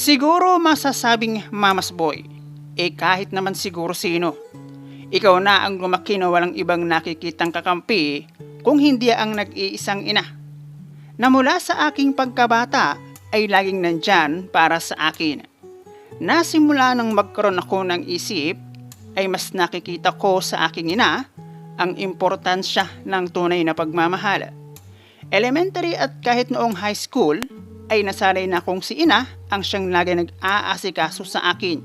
Siguro masasabing mamas boy, kahit naman siguro sino. Ikaw na ang lumaki na walang ibang nakikitang kakampi kung hindi ang nag-iisang ina. Na mula sa aking pagkabata ay laging nandyan para sa akin. Nasimula nang magkaroon ako ng isip ay mas nakikita ko sa aking ina ang importansya ng tunay na pagmamahal. Elementary at kahit noong high school ay nasanay na kong si ina ang siyang lagi nag-aasikaso sa akin.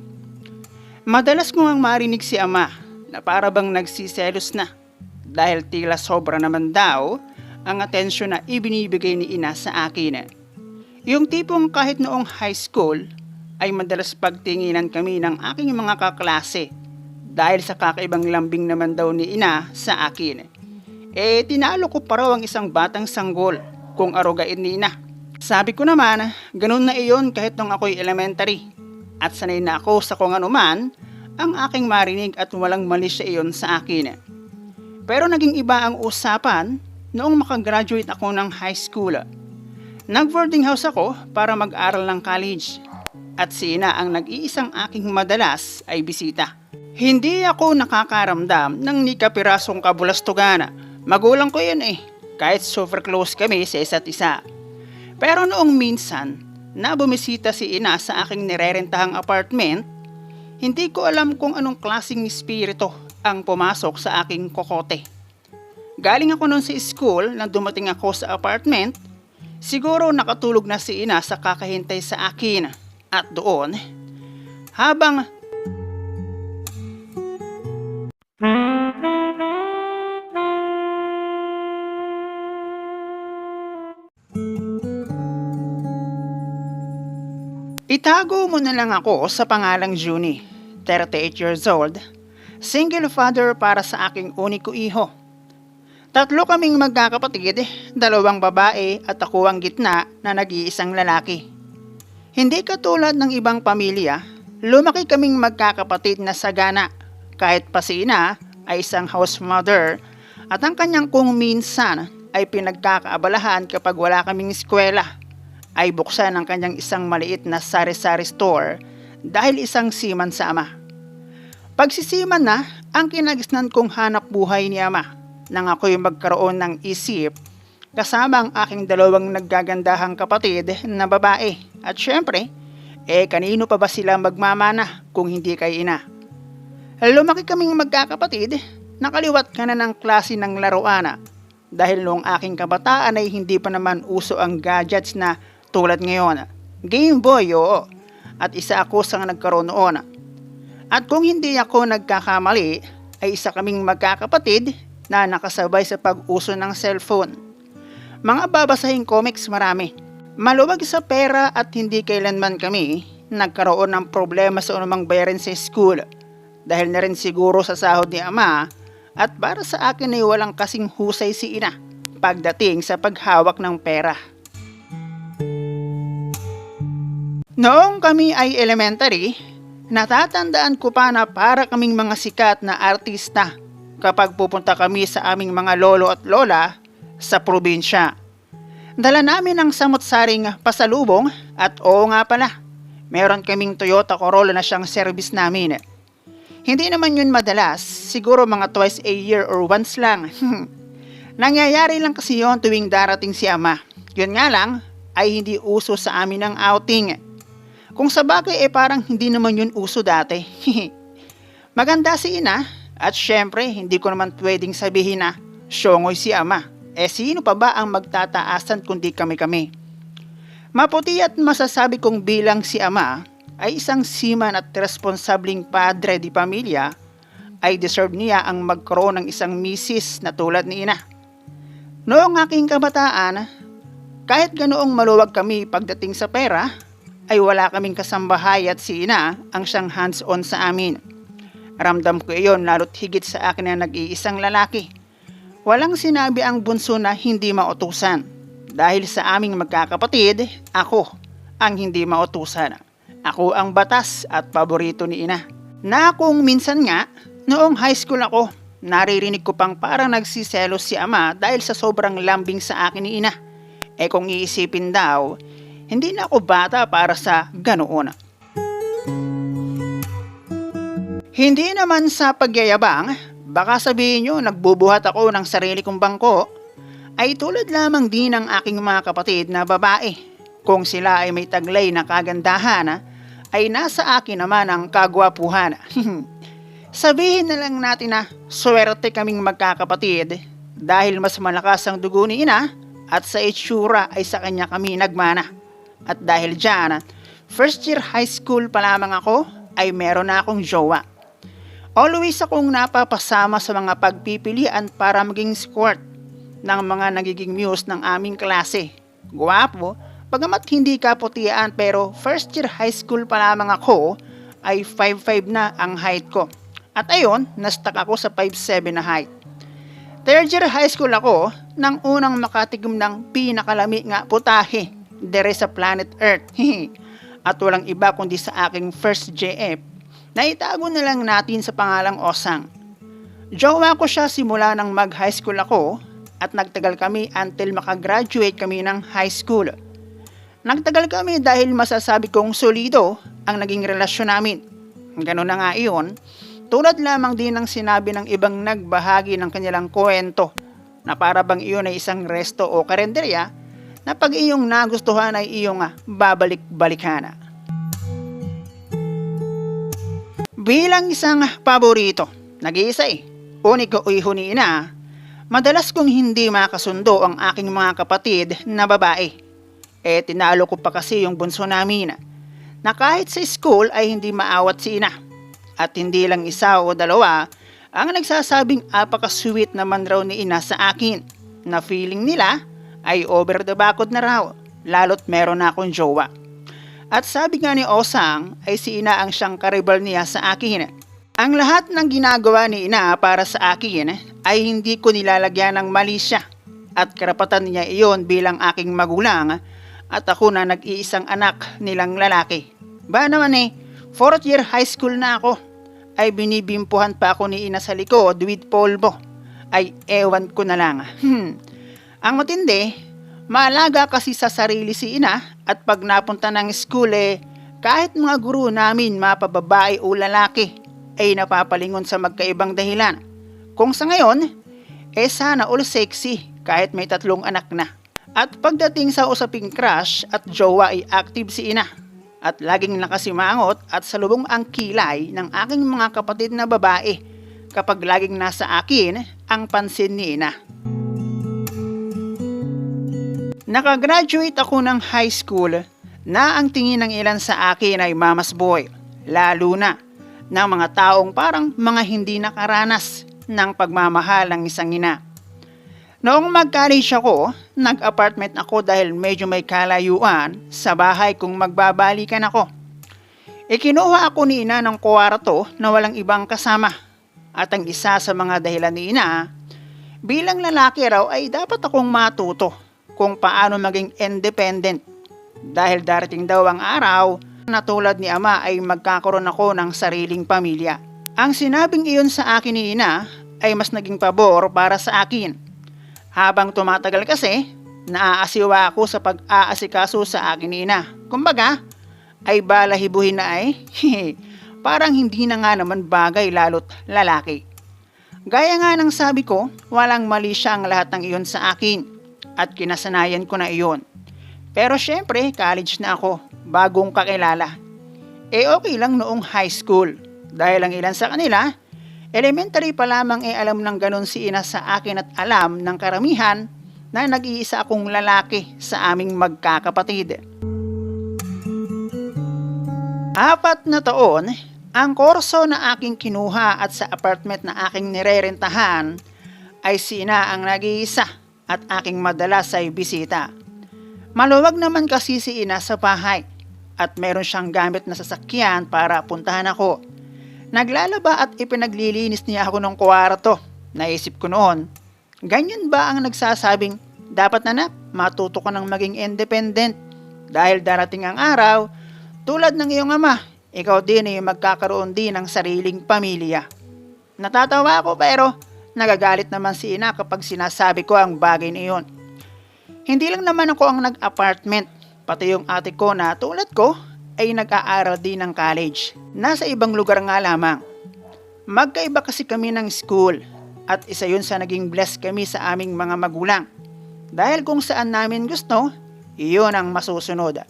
Madalas ko ang marinig si ama na para bang nagsiselos na dahil tila sobra naman daw ang atensyon na ibinibigay ni ina sa akin. Yung tipong kahit noong high school ay madalas pagtinginan kami ng aking mga kaklase dahil sa kakaibang lambing naman daw ni ina sa akin. Tinalo ko pa raw ang isang batang sanggol kung arugain ni ina. Sabi ko naman, ganun na iyon kahit nung ako'y elementary at sanay na ako sa kung anuman ang aking marinig at walang mali siya iyon sa akin. Pero naging iba ang usapan noong makagraduate ako ng high school. Nag-boarding house ako para mag-aral ng college at si ina ang nag-iisang aking madalas ay bisita. Hindi ako nakakaramdam ng ni kapirasong kabulastugan. Magulang ko yun kahit super close kami sa isa't isa. Pero noong minsan na bumisita si ina sa aking nirerentahang apartment, hindi ko alam kung anong klaseng espiritu ang pumasok sa aking kokote. Galing ako noon sa school na dumating ako sa apartment, siguro nakatulog na si ina sa kakahintay sa akin. At doon, habang itago mo na lang ako sa pangalang Junie, 38 years old, single father para sa aking uniko iho. Tatlo kaming magkakapatid, 2 babae at ako ang gitna na nag-iisang lalaki. Hindi katulad ng ibang pamilya, lumaki kaming magkakapatid na sagana kahit pa si ina ay isang house mother at ang kanyang kung minsan ay pinagkakaabalahan kapag wala kaming eskwela ay buksan ang kanyang isang maliit na sari-sari store dahil isang seaman sa ama. Pagsisiman na ang kinagisnan kong hanap buhay ni ama nang ako'y magkaroon ng isip kasama ang aking 2 naggagandahang kapatid na babae at syempre, kanino pa ba sila magmamana kung hindi kay ina? Lumaki kaming magkakapatid, nakaliwat ka na ng klase ng laruan dahil noong aking kabataan ay hindi pa naman uso ang gadgets na tulad ngayon. Game Boy, oo. At isa ako sa nagkaroon noon. At kung hindi ako nagkakamali, ay isa kaming magkakapatid na nakasabay sa pag-uso ng cellphone. Mga babasahing comics marami. Maluwag sa pera at hindi kailanman kami nagkaroon ng problema sa anumang bayarin sa school. Dahil na rin siguro sa sahod ni ama at para sa akin ay walang kasing husay si ina pagdating sa paghawak ng pera. Noong kami ay elementary, natatandaan ko pa na para kaming mga sikat na artista kapag pupunta kami sa aming mga lolo at lola sa probinsya. Dala namin ang samot-saring pasalubong at oo nga pala, meron kaming Toyota Corolla na siyang service namin. Hindi naman yun madalas, siguro mga twice a year or once lang. Nangyayari lang kasi yun tuwing darating si ama. Yun nga lang ay hindi uso sa amin ang outing. Kung sa bagay parang hindi naman yun uso dati. Maganda si ina at syempre hindi ko naman pwedeng sabihin na syongoy si ama. Sino pa ba ang magtataasan kundi kami-kami? Maputi at masasabi kong bilang si ama ay isang seaman at responsabling padre di pamilya ay deserve niya ang magkaroon ng isang misis na tulad ni ina. Noong aking kabataan, kahit ganoong maluwag kami pagdating sa pera, ay wala kaming kasambahay at si ina ang siyang hands-on sa amin. Ramdam ko iyon lalo't higit sa akin na nag-iisang lalaki. Walang sinabi ang bunso na hindi mautusan. Dahil sa aming magkakapatid, ako ang hindi mautusan. Ako ang batas at paborito ni ina. Na kung minsan nga, noong high school ako, naririnig ko pang parang nagsiselos si ama dahil sa sobrang lambing sa akin ni ina. Kung iisipin daw, Hindi na ako bata para sa ganoon. Hindi naman sa pagyayabang, baka sabihin nyo nagbubuhat ako ng sarili kong bangko, ay tulad lamang din ng aking mga kapatid na babae. Kung sila ay may taglay na kagandahan, ay nasa akin naman ang kagwapuhan. Sabihin na lang natin na swerte kaming magkakapatid dahil mas malakas ang dugo ni ina at sa itsura ay sa kanya kami nagmana. At dahil dyan, first year high school pa lamang ako ay meron na akong jowa. Always akong napapasama sa mga pagpipilian para maging escort ng mga nagiging muse ng aming klase. Guwapo, bagamat hindi kaputian pero first year high school pa lamang ako ay 5'5" na ang height ko. At ayon, na-stuck ako sa 5'7" na height. Third year high school ako nang unang makatigom ng pinakalami nga putahe dere sa planet Earth. At walang iba kundi sa aking first JF na itago na lang natin sa pangalang Osang. Jowa ko siya simula nang mag-high school ako at nagtagal kami until makagraduate kami ng high school. Nagtagal kami dahil masasabi kong solido ang naging relasyon namin. Ganun na nga iyon, tulad lamang din ng sinabi ng ibang nagbahagi ng kanilang kwento na para bang iyon ay isang resto o karenderya na pag iyong nagustuhan ay iyong babalik-balikan. Bilang isang paborito, nag-iisa uniko uyhuni na, madalas kong hindi makasundo ang aking mga kapatid na babae. Tinalo ko pa kasi yung bunso namin na kahit sa school ay hindi maawat si ina. At hindi lang isa o dalawa ang nagsasabing apaka-sweet naman raw ni ina sa akin na feeling nila ay over the bakod na raw, lalo't meron na akong jowa. At sabi nga ni Osang ay si ina ang siyang karibal niya sa akin. Ang lahat ng ginagawa ni ina para sa akin ay hindi ko nilalagyan ng mali siya. At karapatan niya iyon bilang aking magulang at ako na nag-iisang anak nilang lalaki. Ba naman 4th year high school na ako ay binibimpuhan pa ako ni ina sa likod with polvo. Ay ewan ko na lang. Ang matindi, maalaga kasi sa sarili si ina at pag napunta ng school kahit mga guro namin mapababae o lalaki ay napapalingon sa magkaibang dahilan. Kung sa ngayon, sana all sexy kahit may 3 anak na. At pagdating sa usaping crush at jowa ay active si ina. At laging nakasimangot at salubong ang kilay ng aking mga kapatid na babae kapag laging nasa akin ang pansin ni ina. Nakagraduate ako ng high school na ang tingin ng ilan sa akin ay mama's boy, lalo na ng mga taong parang mga hindi nakaranas ng pagmamahal ng isang ina. Noong mag-college ako, nag-apartment ako dahil medyo may kalayuan sa bahay kung magbabalikan ako. Ikinuha ako ni ina ng kwarto na walang ibang kasama at ang isa sa mga dahilan ni ina, bilang lalaki raw ay dapat akong matuto kung paano maging independent dahil darating daw ang araw na tulad ni ama ay magkakaroon ako ng sariling pamilya. Ang sinabing iyon sa akin ni ina ay mas naging pabor para sa akin. Habang tumatagal kasi, naaasiwa ako sa pag-aasikaso sa akin ni ina. Kumbaga, ay balahibuhin na parang hindi na nga naman bagay lalo't lalaki. Gaya nga ng sabi ko, walang mali siya ang lahat ng iyon sa akin. At kinasanayan ko na iyon. Pero syempre, college na ako, bagong kakilala. Okay lang noong high school, dahil ang ilan sa kanila, elementary pa lamang alam ng ganon si ina sa akin at alam ng karamihan na nag-iisa akong lalaki sa aming magkakapatid. 4 na taon, ang kurso na aking kinuha at sa apartment na aking nirerentahan ay si ina ang nag-iisa at aking madalas ay bisita. Maluwag naman kasi si ina sa bahay at meron siyang gamit na sasakyan para puntahan ako. Naglalaba at ipinaglilinis niya ako ng kwarto. Naisip ko noon, ganyan ba ang nagsasabing, dapat na matuto ka ng maging independent dahil darating ang araw, tulad ng iyong ama, ikaw din ay magkakaroon din ng sariling pamilya. Natatawa ako pero nagagalit naman si ina kapag sinasabi ko ang bagay na iyon. Hindi lang naman ako ang nag-apartment. Pati yung ate ko na tulad ko ay nag-aaral din ng college. Nasa ibang lugar nga lamang. Magkaiba kasi kami ng school at isa yun sa naging blessed kami sa aming mga magulang. Dahil kung saan namin gusto, iyon ang masusunod.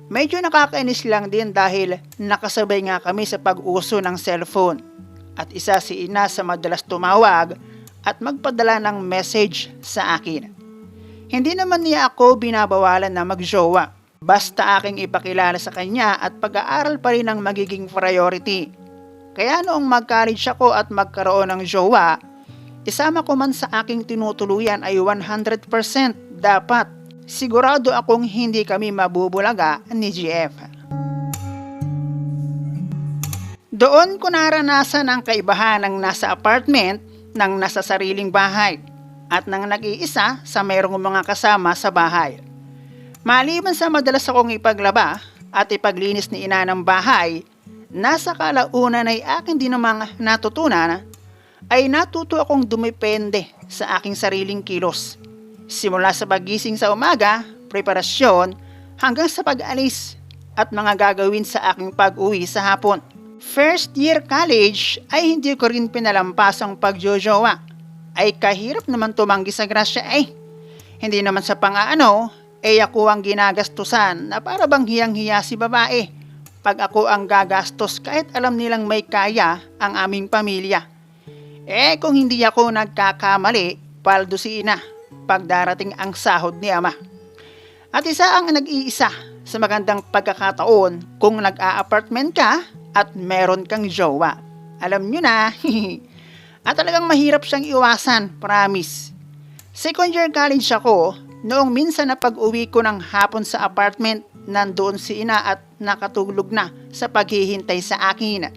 Medyo nakakainis lang din dahil nakasabay nga kami sa pag-uso ng cellphone. At isa si ina sa madalas tumawag at magpadala ng message sa akin. Hindi naman niya ako binabawalan na magjowa. Basta aking ipakilala sa kanya at pag-aaral pa rin ang magiging priority. Kaya noong mag-college ako at magkaroon ng jowa, isama ko man sa aking tinutuluyan ay 100% dapat. Sigurado akong hindi kami mabubulaga ni GF. Doon ko naranasan ang kaibahan ng nasa apartment ng nasa sariling bahay at nang nag-iisa sa mayroong mga kasama sa bahay. Maliban sa madalas akong ipaglaba at ipaglinis ni ina ng bahay, nasa kalaunan ay akin din namang natutunan ay natuto akong dumepende sa aking sariling kilos. Simula sa pagising sa umaga, preparasyon, hanggang sa pag-alis at mga gagawin sa aking pag-uwi sa hapon. First year college ay hindi ko rin pinalampas ang pagjojowa. Ay kahirap naman tumanggi sa grasya ay. Hindi naman sa pangaano, ay ako ang ginagastusan na para bang hiyang-hiya si babae. Pag ako ang gagastos kahit alam nilang may kaya ang aming pamilya. Kung hindi ako nagkakamali, paldo si ina pag darating ang sahod ni ama. At isa ang nag-iisa sa magandang pagkakataon kung nag-a-apartment ka at meron kang jowa. Alam nyo na, at talagang mahirap siyang iwasan, promise. Second year college ako, noong minsan na pag-uwi ko ng hapon sa apartment, nandoon si ina at nakatulog na sa paghihintay sa akin.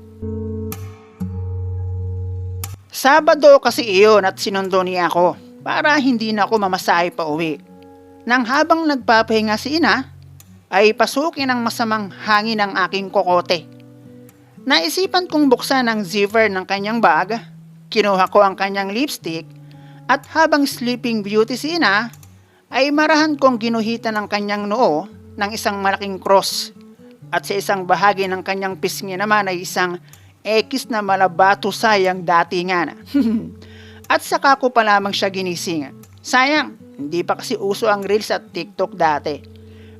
Sabado kasi iyon at sinundo niya ako para hindi na ako mamasahe pa uwi. Nang habang nagpapahinga si ina, ay pasukin ang masamang hangin ng aking kokote. Naisipan kong buksan ang zipper ng kanyang bag, kinuha ko ang kanyang lipstick, at habang sleeping beauty si ina, ay marahan kong ginuhitan ang kanyang noo ng isang malaking cross. At sa isang bahagi ng kanyang pisngi naman ay isang X na malabatusay ang datingan. At saka ko pa lamang siya ginising. Sayang, hindi pa kasi uso ang Reels at TikTok dati.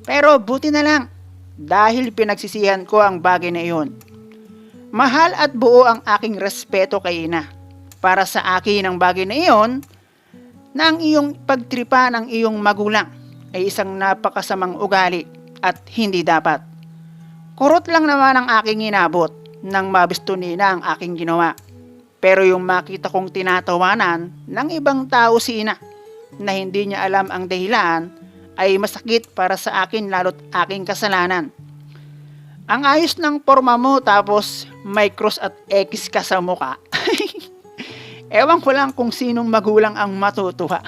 Pero buti na lang, dahil pinagsisihan ko ang bagay na iyon. Mahal at buo ang aking respeto kay ina. Para sa akin ang bagay na iyon, na ang iyong pagtripa ng iyong magulang ay isang napakasamang ugali at hindi dapat. Kurot lang naman ang aking inabot nang mabisto nina ang aking ginawa. Pero yung makita kong tinatawanan ng ibang tao si ina na hindi niya alam ang dahilan ay masakit para sa akin lalo't aking kasalanan. Ang ayos ng forma mo tapos may cross at X ka sa muka. Ewan ko lang kung sinong magulang ang matutuwa.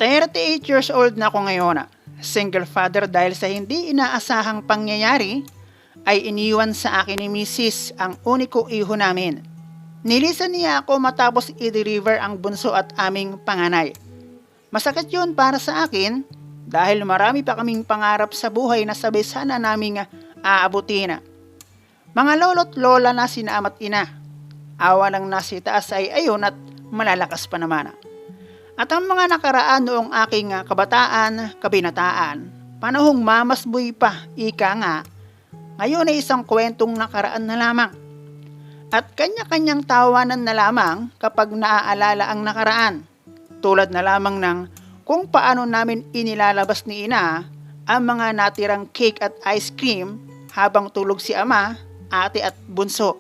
38 years old na ako ngayon. Single father dahil sa hindi inaasahang pangyayari ay iniwan sa akin ni Mrs. ang uniko iho namin. Nilisan niya ako matapos i-deliver ang bunso at aming panganay. Masakit yun para sa akin dahil marami pa kaming pangarap sa buhay na sabay sana naming aabutin. Mga lolo't lola na sina ama't ina. Awa ng nasa itaas ay ayon at malalakas pa naman. At ang mga nakaraan noong aking kabataan, kabinataan, panahong mamasboy pa, ika nga, ngayon ay isang kwentong nakaraan na lamang. At kanya-kanyang tawanan na lamang kapag naaalala ang nakaraan. Tulad na lamang ng kung paano namin inilalabas ni ina ang mga natirang cake at ice cream habang tulog si ama, ate at bunso.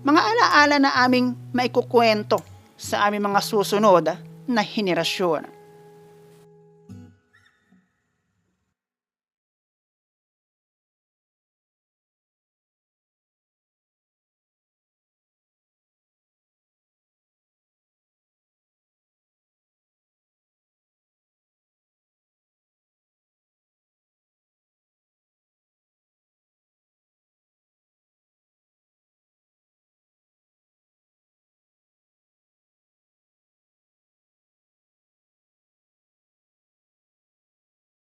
Mga alaala na aming maikukwento sa aming mga susunod na henerasyon.